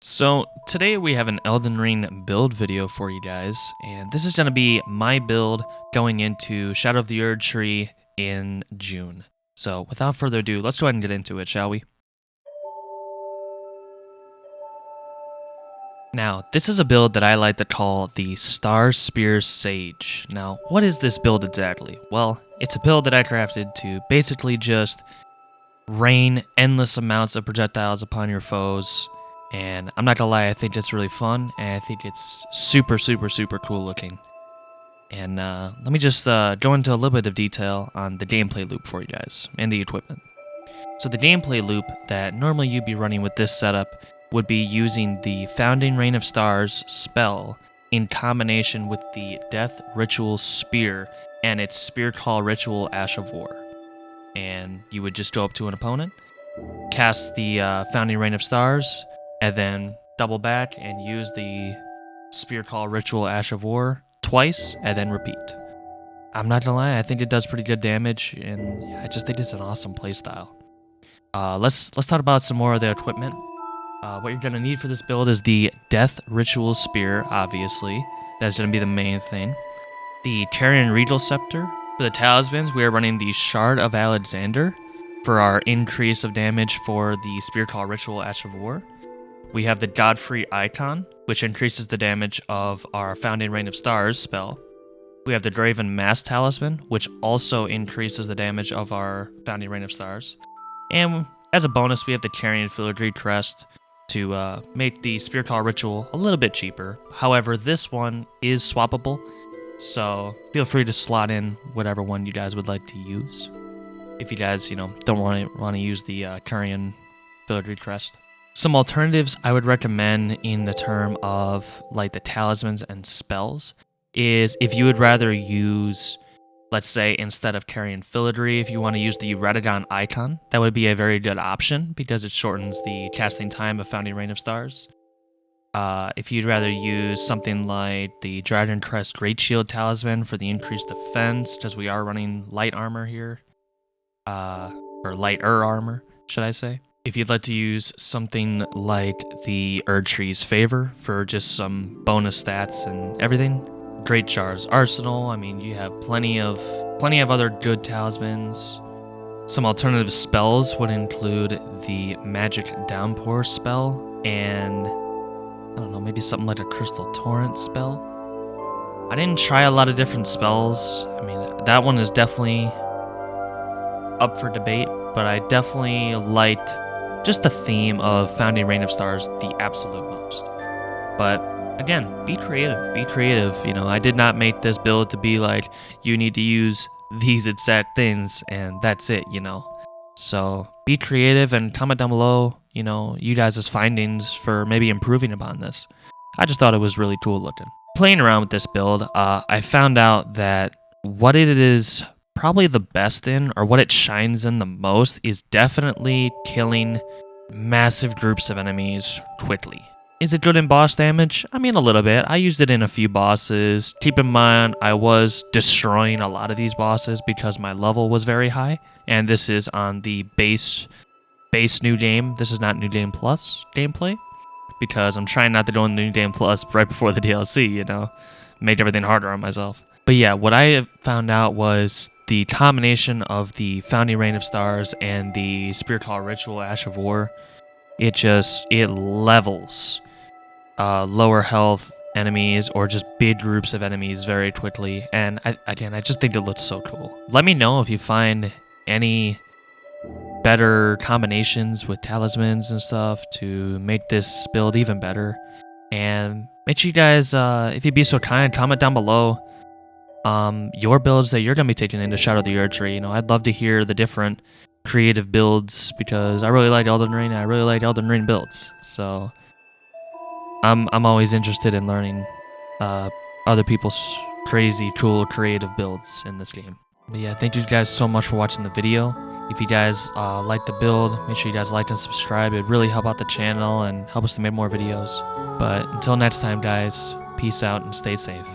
So today we have an Elden Ring build video for you guys, and this is going to be my build going into Shadow of the Erdtree in June. So without further ado, let's go ahead and get into it, shall we? Now, this is a build that I like to call the Star Spear Sage. Now, what is this build exactly? Well, it's a build that I crafted to basically just rain endless amounts of projectiles upon your foes. And I'm not gonna lie, I think it's really fun, and I think it's super cool looking. And let me just go into a little bit of detail on the gameplay loop for you guys, and the equipment. So the gameplay loop that normally you'd be running with this setup would be using the Founding Rain of Stars spell in combination with the Death Ritual Spear and its Spear Call Ritual Ash of War. And you would just go up to an opponent, cast the Founding Rain of Stars, and then double back and use the Spear Call Ritual Ash of War twice, and then repeat. I'm not gonna lie, I think it does pretty good damage, and I just think it's an awesome playstyle. Let's talk about some more of the equipment. What you're gonna need for this build is the Death Ritual Spear, obviously. That's gonna be the main thing. The Carian Regal Scepter. For the talismans, we are running the Shard of Alexander for our increase of damage for the Spear Call Ritual Ash of War. We have the Godfrey Icon, which increases the damage of our Founding Rain of Stars spell. We have the Draven Mask Talisman, which also increases the damage of our Founding Rain of Stars. And as a bonus, we have the Carian Filigree Crest to make the Spear Call Ritual a little bit cheaper. However, this one is swappable, so feel free to slot in whatever one you guys would like to use. If you guys, don't want to use the Carian Filigree Crest. Some alternatives I would recommend in the term of like the talismans and spells is if you would rather use, let's say instead of Carian Filigree, if you want to use the Radagon Icon, that would be a very good option because it shortens the casting time of Founding Rain of Stars. If you'd rather use something like the Dragon Crest Great Shield Talisman for the increased defense, because we are running light armor here, or lighter armor, should I say. If you'd like to use something like the Erdtree's Favor for just some bonus stats and everything, Great Jar's Arsenal. I mean, you have plenty of other good talismans. Some alternative spells would include the Magic Downpour spell and I don't know, maybe something like a Crystal Torrent spell. I didn't try a lot of different spells. I mean, that one is definitely up for debate, but I definitely liked just the theme of Founding Rain of Stars the absolute most. But again, be creative, be creative. I did not make this build to be like, you need to use these exact things and that's it, So be creative and comment down below, you guys' findings for maybe improving upon this. I just thought it was really cool looking. Playing around with this build, I found out that what it is probably the best in, or what it shines in the most, is definitely killing massive groups of enemies quickly. Is it good in boss damage? I mean, a little bit. I used it in a few bosses. Keep in mind, I was destroying a lot of these bosses because my level was very high, and this is on the base New Game. This is not New Game Plus gameplay, because I'm trying not to go into New Game Plus right before the DLC, make everything harder on myself. But yeah, what I found out was the combination of the Founding Rain of Stars and the Spear Call Ritual Ash of War, it levels lower health enemies or just big groups of enemies very quickly. And I just think it looks so cool. Let me know if you find any better combinations with talismans and stuff to make this build even better. And make sure you guys, if you'd be so kind, comment down below your builds that you're going to be taking into Shadow of the Erdtree. I'd love to hear the different creative builds because I really like Elden Ring and I really like Elden Ring builds. So I'm always interested in learning other people's crazy, cool, creative builds in this game. But yeah, thank you guys so much for watching the video. If you guys like the build, make sure you guys like and subscribe. It'd really help out the channel and help us to make more videos. But until next time, guys, peace out and stay safe.